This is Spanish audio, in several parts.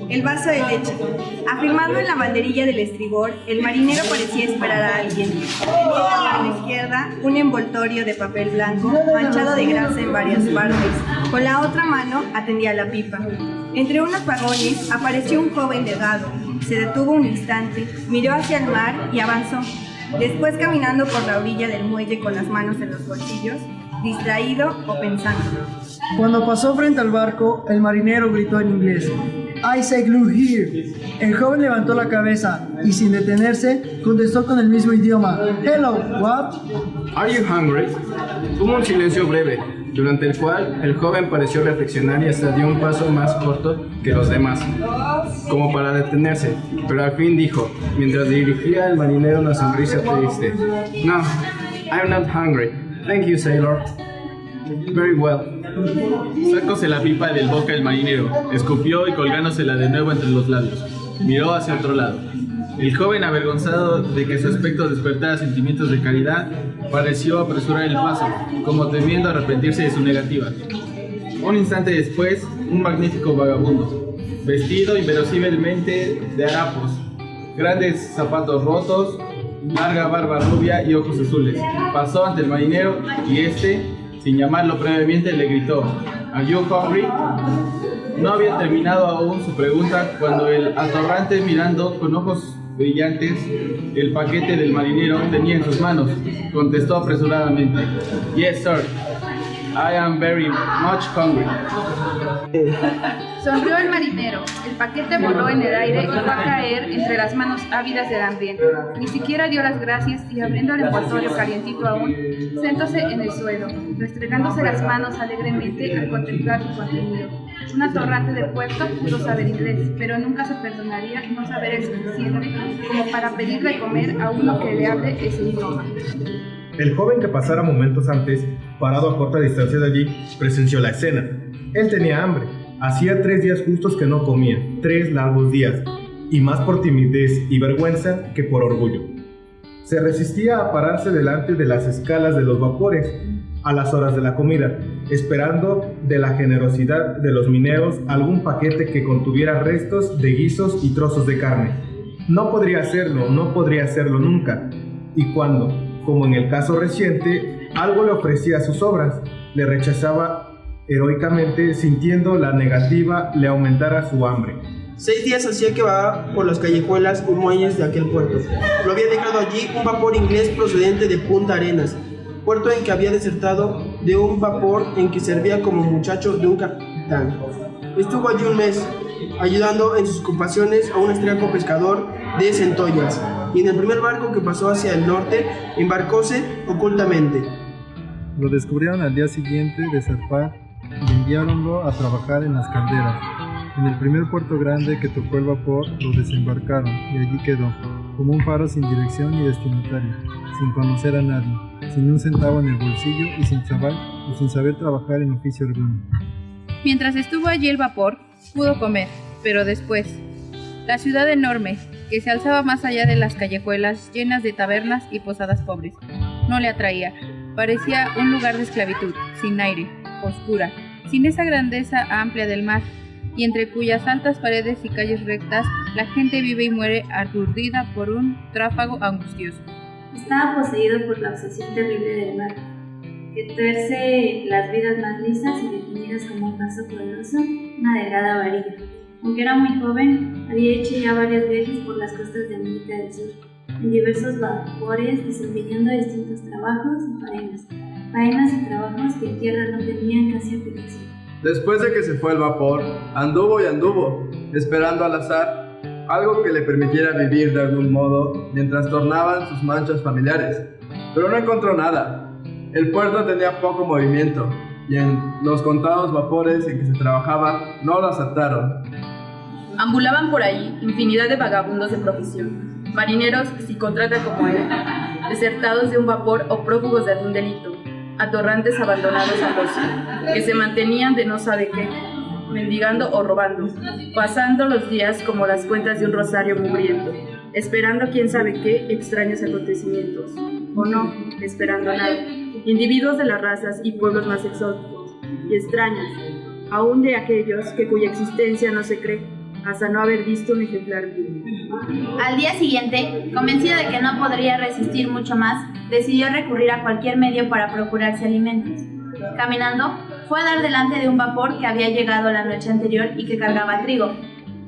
el vaso de leche. Afirmado en la banderilla del estribor, el marinero parecía esperar a alguien. Tenía en la mano izquierda un envoltorio de papel blanco manchado de grasa en varias partes. Con la otra mano atendía la pipa. Entre unos vagones apareció un joven delgado. Se detuvo un instante, miró hacia el mar y avanzó. Después, caminando por la orilla del muelle con las manos en los bolsillos, distraído o pensando. Cuando pasó frente al barco, el marinero gritó en inglés: "I say glue here". El joven levantó la cabeza y, sin detenerse, contestó con el mismo idioma: "Hello, what?" Are you hungry? Hubo un silencio breve, durante el cual el joven pareció reflexionar y hasta dio un paso más corto que los demás, como para detenerse, pero al fin dijo, mientras dirigía al marinero una sonrisa triste: "No, I'm not hungry. Thank you, sailor." Very well. Sacóse la pipa del boca el marinero, escupió y colgándosela de nuevo entre los labios, miró hacia otro lado. El joven, avergonzado de que su aspecto despertara sentimientos de caridad, pareció apresurar el paso, como temiendo arrepentirse de su negativa. Un instante después, un magnífico vagabundo, vestido inverosímilmente de harapos, grandes zapatos rotos, larga barba rubia y ojos azules, pasó ante el marinero y este, sin llamarlo previamente, le gritó: "Are you hungry?" No había terminado aún su pregunta cuando el atorrante, mirando con ojos brillantes el paquete del marinero tenía en sus manos, contestó apresuradamente: "Yes, sir. I am very much hungry." Sonrió el marinero. El paquete voló en el aire y fue a caer entre las manos ávidas del hambriento. Ni siquiera dio las gracias y, abriendo el envoltorio calientito aún, sentóse en el suelo, restregándose las manos alegremente al contemplar su contenido. Un atorrante de puerto pudo saber inglés, pero nunca se perdonaría no saber el suficiente como para pedir de comer a uno que le hable ese idioma. El joven que pasara momentos antes, parado a corta distancia de allí, presenció la escena. Él tenía hambre. Hacía 3 días justos que no comía, 3 largos días, y más por timidez y vergüenza que por orgullo. Se resistía a pararse delante de las escalas de los vapores a las horas de la comida, esperando de la generosidad de los mineros algún paquete que contuviera restos de guisos y trozos de carne. No podría hacerlo nunca, y cuando, como en el caso reciente, algo le ofrecía sus obras, le rechazaba heroicamente, sintiendo la negativa le aumentara su hambre. 6 días hacía que vagaba por las callejuelas y muelles de aquel puerto. Lo había dejado allí un vapor inglés procedente de Punta Arenas, puerto en que había desertado de un vapor en que servía como muchacho de un capitán. Estuvo allí un mes, ayudando en sus ocupaciones a un austriaco pescador de centollas, y en el primer barco que pasó hacia el norte, embarcóse ocultamente. Lo descubrieron al día siguiente de zarpar y enviáronlo a trabajar en las calderas. En el primer puerto grande que tocó el vapor, lo desembarcaron y allí quedó, como un faro sin dirección ni destinatario, sin conocer a nadie, sin un centavo en el bolsillo y sin saber trabajar en oficio alguno. Mientras estuvo allí el vapor, pudo comer, pero después, la ciudad enorme, que se alzaba más allá de las callejuelas llenas de tabernas y posadas pobres, no le atraía. Parecía un lugar de esclavitud, sin aire, oscura, sin esa grandeza amplia del mar, y entre cuyas altas paredes y calles rectas la gente vive y muere aturdida por un tráfago angustioso. Estaba poseído por la obsesión terrible del mar, que tuerce las vidas más lisas y definidas como un paso poderoso, una delgada varilla. Aunque era muy joven, había hecho ya varios viajes por las costas de América del Sur, en diversos vapores, desempeñando distintos trabajos y faenas y trabajos que en tierra no tenían casi aplicación. Después de que se fue el vapor, anduvo y anduvo, esperando al azar algo que le permitiera vivir de algún modo mientras tornaban sus manchas familiares, pero no encontró nada. El puerto tenía poco movimiento y en los contados vapores en que se trabajaba no lo aceptaron. Ambulaban por ahí infinidad de vagabundos de profesión, marineros sin contrata como él, desertados de un vapor o prófugos de algún delito, atorrantes abandonados al ocio, que se mantenían de no sabe qué, mendigando o robando, pasando los días como las cuentas de un rosario mugriento, esperando quién sabe qué extraños acontecimientos, o no, esperando nada, individuos de las razas y pueblos más exóticos y extrañas, aún de aquellos cuya existencia no se cree, hasta no haber visto un ejemplar vivo. Al día siguiente, convencido de que no podría resistir mucho más, decidió recurrir a cualquier medio para procurarse alimentos. Caminando, fue a dar delante de un vapor que había llegado la noche anterior y que cargaba trigo.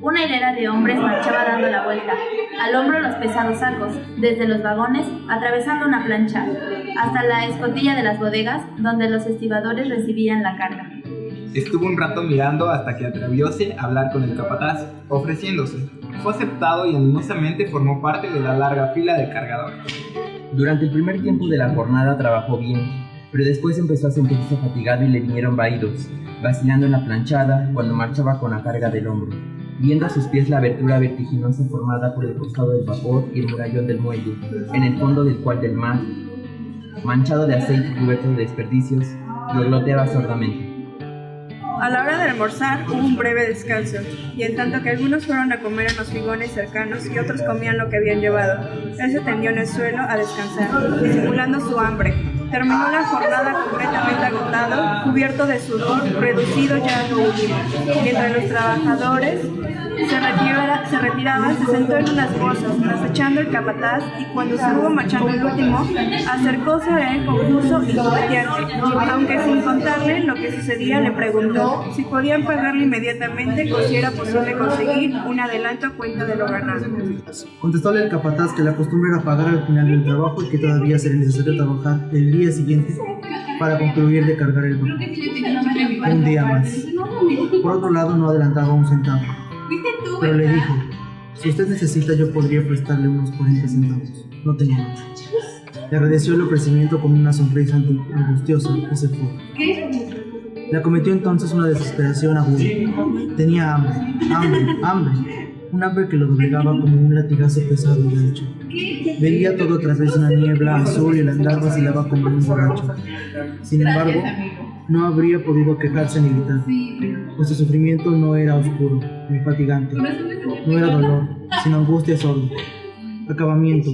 Una hilera de hombres marchaba dando la vuelta, al hombro los pesados sacos, desde los vagones, atravesando una plancha, hasta la escotilla de las bodegas, donde los estibadores recibían la carga. Estuvo un rato mirando hasta que atrevióse a hablar con el capataz, ofreciéndose. Fue aceptado y animosamente formó parte de la larga fila de cargadores. Durante el primer tiempo de la jornada trabajó bien, pero después empezó a sentirse fatigado y le vinieron vaídos, vacilando en la planchada cuando marchaba con la carga del hombro, viendo a sus pies la abertura vertiginosa formada por el costado del vapor y el murallón del muelle, en el fondo del cual del mar, manchado de aceite y cubierto de desperdicios, lo gloteaba sordamente. A la hora de almorzar hubo un breve descanso, y en tanto que algunos fueron a comer en los figones cercanos y otros comían lo que habían llevado, él se tendió en el suelo a descansar, disimulando su hambre. Terminó la jornada completamente agotado, cubierto de sudor, reducido ya a lo último. Mientras los trabajadores se retiraban, se sentó en unas bolsas, acechando el capataz, y cuando se hubo marchando el último, acercóse a él confuso y jugueteante. Aunque sin contarle lo que sucedía, le preguntó si podían pagarle inmediatamente o si era posible conseguir un adelanto a cuenta de lo ganado. Contestóle el capataz que la costumbre era pagar al final del trabajo y que todavía sería necesario trabajar el día siguiente para concluir de cargar el barco. Un día más. Por otro lado, no adelantaba un centavo. Pero le dijo, si usted necesita, yo podría prestarle unos 40 centavos. No tenía más. Le agradeció el ofrecimiento con una sonrisa angustiosa y se fue. Le acometió entonces una desesperación aguda. Tenía hambre. Un hambre que lo doblegaba como un latigazo pesado y ancho. Veía todo a través de una niebla azul y el andar vacilaba como un borracho. Sin embargo, no habría podido quejarse ni gritar, pues su sufrimiento no era oscuro ni fatigante, no era dolor, sino angustia sorda, acabamiento.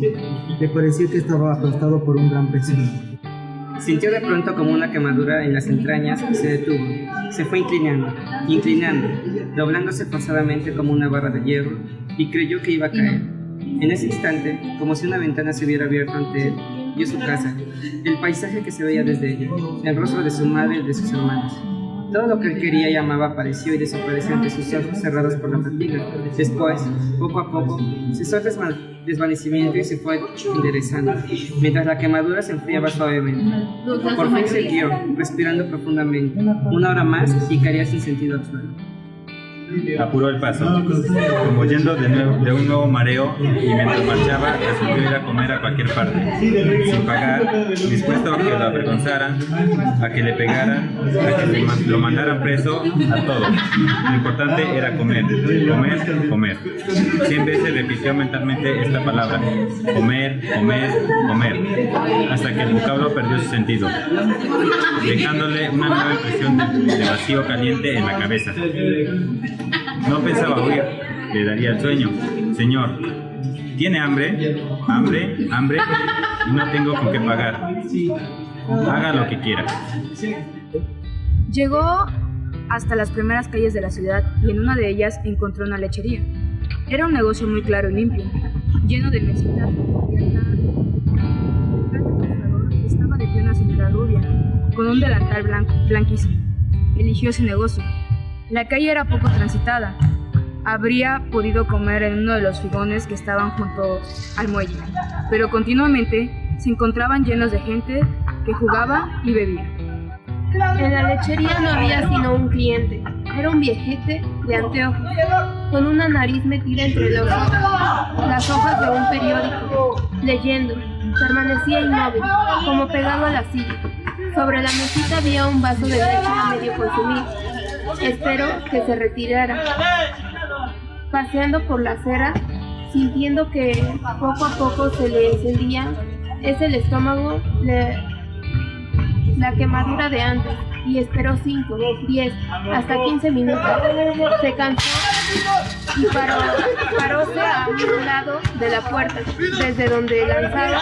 Le parecía que estaba aplastado por un gran peso. Sintió de pronto como una quemadura en las entrañas y se detuvo. Se fue inclinando, doblándose forzadamente como una barra de hierro, y creyó que iba a caer. En ese instante, como si una ventana se hubiera abierto ante él, vio su casa, el paisaje que se veía desde ella, el rostro de su madre y de sus hermanos. Todo lo que él quería y amaba apareció y desapareció ante sus ojos cerrados por la fatiga. Después, poco a poco, cesó el desvanecimiento y se fue enderezando, mientras la quemadura se enfriaba suavemente. Por fin se guió, respirando profundamente. Una hora más y caería sin sentido al suelo. Apuró el paso, como yendo de un nuevo mareo, y mientras marchaba resolvió ir a comer a cualquier parte, sin pagar, dispuesto a que lo avergonzaran, a que le pegaran, a que lo mandaran preso, a todo. Lo importante era comer, comer, comer. 100 veces repitió mentalmente esta palabra: comer, comer, comer, hasta que el vocablo perdió su sentido, dejándole una nueva impresión de vacío caliente en la cabeza. No pensaba huir, le daría el sueño. Señor, ¿tiene hambre? ¿Hambre? ¿Hambre? Y no tengo con qué pagar. Haga lo que quiera. Llegó hasta las primeras calles de la ciudad y en una de ellas encontró una lechería. Era un negocio muy claro y limpio, lleno de mesitas. Estaba de pie una señora rubia, con un delantal blanquísimo. Eligió ese negocio. La calle era poco transitada. Habría podido comer en uno de los figones que estaban junto al muelle, pero continuamente se encontraban llenos de gente que jugaba y bebía. En la lechería no había sino un cliente. Era un viejete de anteojos, con una nariz metida entre las hojas de un periódico, leyendo. Permanecía inmóvil, como pegado a la silla. Sobre la mesita había un vaso de leche a medio consumir. Esperó que se retirara. Paseando por la acera, sintiendo que poco a poco se le encendía el estómago, la quemadura de antes, y esperó 5, 10, hasta 15 minutos. Se cansó y paróse a un lado de la puerta, desde donde lanzaba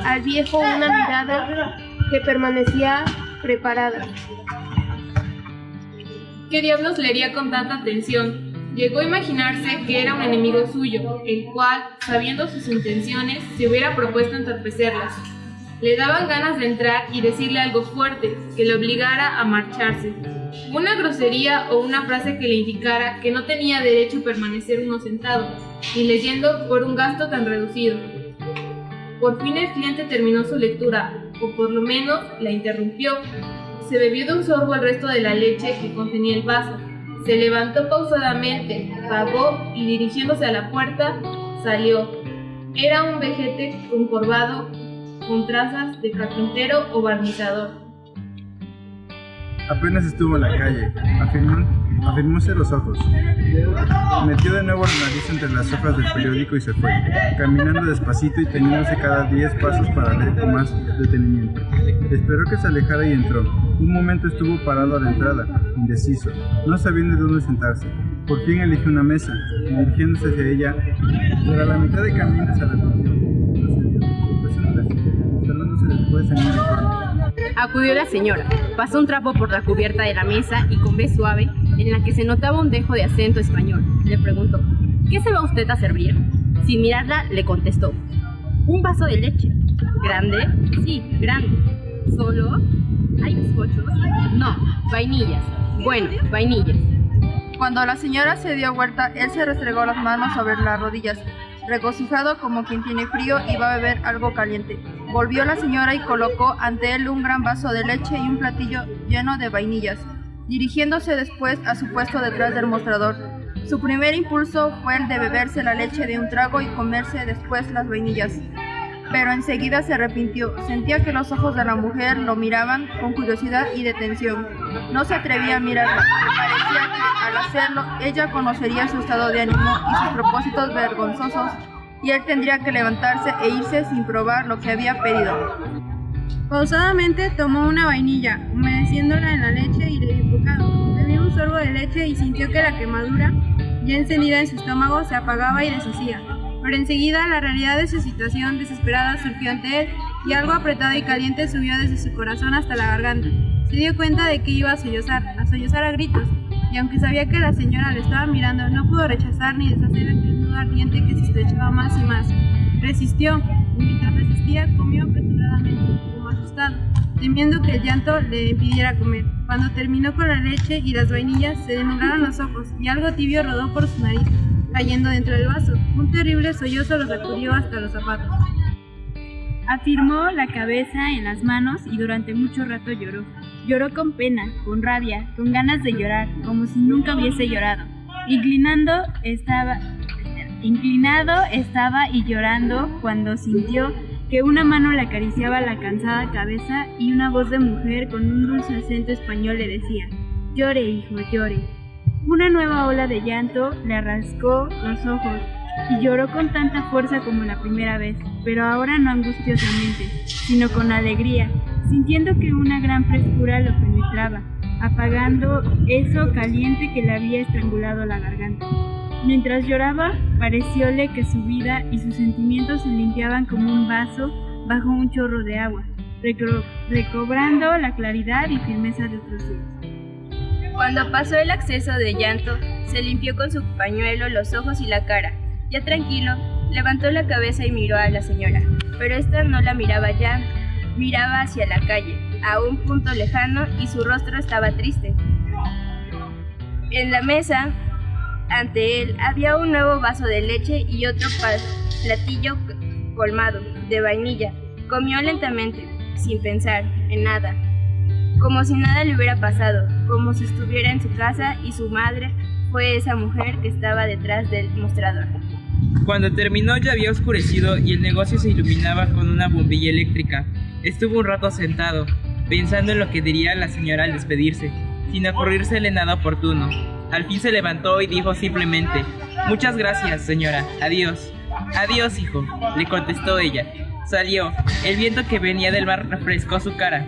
al viejo una mirada que permanecía preparada. ¿Qué diablos leería con tanta atención? Llegó a imaginarse que era un enemigo suyo, el cual, sabiendo sus intenciones, se hubiera propuesto entorpecerlas. Le daban ganas de entrar y decirle algo fuerte, que le obligara a marcharse. Una grosería o una frase que le indicara que no tenía derecho a permanecer uno sentado, y leyendo por un gasto tan reducido. Por fin el cliente terminó su lectura, o por lo menos la interrumpió. Se bebió de un sorbo el resto de la leche que contenía el vaso. Se levantó pausadamente, pagó y dirigiéndose a la puerta, salió. Era un vejete encorvado con trazas de carpintero o barnizador. Apenas estuvo en la calle, afirmóse los ojos. Metió de nuevo la nariz entre las hojas del periódico y se fue, caminando despacito y teniéndose cada 10 pasos para leer con más detenimiento. Esperó que se alejara y entró. Un momento estuvo parado a la entrada, indeciso, no sabiendo de dónde sentarse. Por fin eligió una mesa, y dirigiéndose hacia ella, pero a la mitad de camino se arrepintió. Después en una forma. Acudió la señora, pasó un trapo por la cubierta de la mesa y con voz suave, en la que se notaba un dejo de acento español, le preguntó: ¿qué se va usted a servir? Sin mirarla, le contestó: un vaso de leche. ¿Grande? Sí, grande. ¿Solo? ¿Hay bizcochos? No, vainillas. Bueno, vainillas. Cuando la señora se dio vuelta, él se restregó las manos sobre las rodillas, regocijado como quien tiene frío y va a beber algo caliente. Volvió la señora y colocó ante él un gran vaso de leche y un platillo lleno de vainillas, dirigiéndose después a su puesto detrás del mostrador. Su primer impulso fue el de beberse la leche de un trago y comerse después las vainillas. Pero enseguida se arrepintió. Sentía que los ojos de la mujer lo miraban con curiosidad y detención. No se atrevía a mirarla. Le parecía que, al hacerlo, ella conocería su estado de ánimo y sus propósitos vergonzosos, y él tendría que levantarse e irse sin probar lo que había pedido. Pausadamente tomó una vainilla, humedeciéndola en la leche y le dio bocado. Bebió un sorbo de leche y sintió que la quemadura, ya encendida en su estómago, se apagaba y deshacía. Pero enseguida la realidad de su situación desesperada surgió ante él, y algo apretado y caliente subió desde su corazón hasta la garganta. Se dio cuenta de que iba a sollozar a gritos, y aunque sabía que la señora le estaba mirando, no pudo rechazar ni deshacer aquel nudo ardiente que se estrechaba más y más. Resistió, y mientras resistía, comió apresuradamente, como asustado, temiendo que el llanto le impidiera comer. Cuando terminó con la leche y las vainillas, se le nublaron los ojos, y algo tibio rodó por su nariz, cayendo dentro del vaso. Un terrible sollozo lo sacudió hasta los zapatos. Afirmó la cabeza en las manos y durante mucho rato lloró. Lloró con pena, con rabia, con ganas de llorar, como si nunca hubiese llorado. Inclinado estaba y llorando cuando sintió que una mano le acariciaba la cansada cabeza y una voz de mujer con un dulce acento español le decía: llore, hijo, llore. Una nueva ola de llanto le rascó los ojos y lloró con tanta fuerza como la primera vez, pero ahora no angustiosamente, sino con alegría, sintiendo que una gran frescura lo penetraba, apagando eso caliente que le había estrangulado la garganta. Mientras lloraba, parecióle que su vida y sus sentimientos se limpiaban como un vaso bajo un chorro de agua, recobrando la claridad y firmeza de otros días. Cuando pasó el acceso de llanto, se limpió con su pañuelo los ojos y la cara. Ya tranquilo, levantó la cabeza y miró a la señora, pero ésta no la miraba ya, miraba hacia la calle, a un punto lejano, y su rostro estaba triste. En la mesa, ante él, había un nuevo vaso de leche y otro platillo colmado de vainilla. Comió lentamente, sin pensar en nada, como si nada le hubiera pasado, como si estuviera en su casa y su madre fue esa mujer que estaba detrás del mostrador. Cuando terminó ya había oscurecido y el negocio se iluminaba con una bombilla eléctrica. Estuvo un rato sentado, pensando en lo que diría la señora al despedirse, sin ocurrírsele nada oportuno. Al fin se levantó y dijo simplemente: muchas gracias, señora, adiós. Adiós, hijo, le contestó ella. Salió. El viento que venía del mar refrescó su cara,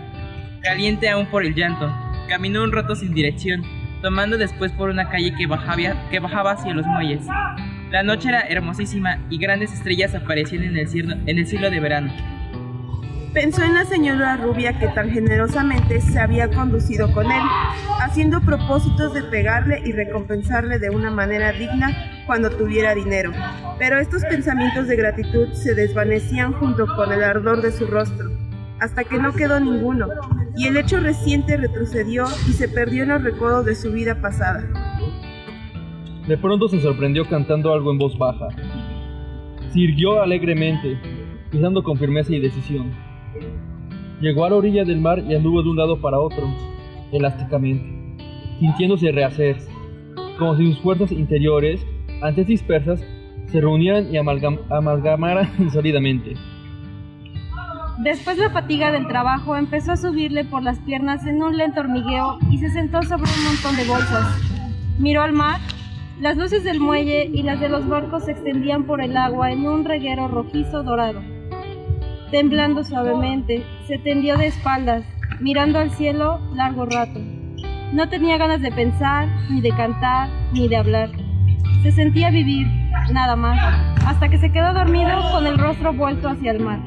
caliente aún por el llanto. Caminó un rato sin dirección, tomando después por una calle que bajaba hacia los muelles. La noche era hermosísima y grandes estrellas aparecían en el cielo de verano. Pensó en la señora rubia que tan generosamente se había conducido con él, haciendo propósitos de pegarle y recompensarle de una manera digna cuando tuviera dinero. Pero estos pensamientos de gratitud se desvanecían junto con el ardor de su rostro, hasta que no quedó ninguno, y el hecho reciente retrocedió y se perdió en los recuerdos de su vida pasada. De pronto se sorprendió cantando algo en voz baja. Se irguió alegremente, pisando con firmeza y decisión. Llegó a la orilla del mar y anduvo de un lado para otro, elásticamente, sintiéndose rehacer, como si sus fuerzas interiores, antes dispersas, se reunieran y amalgamaran sólidamente. Después la fatiga del trabajo empezó a subirle por las piernas en un lento hormigueo y se sentó sobre un montón de bolsas. Miró al mar. Las luces del muelle y las de los barcos se extendían por el agua en un reguero rojizo dorado. Temblando suavemente, se tendió de espaldas, mirando al cielo largo rato. No tenía ganas de pensar, ni de cantar, ni de hablar. Se sentía vivir, nada más, hasta que se quedó dormido con el rostro vuelto hacia el mar.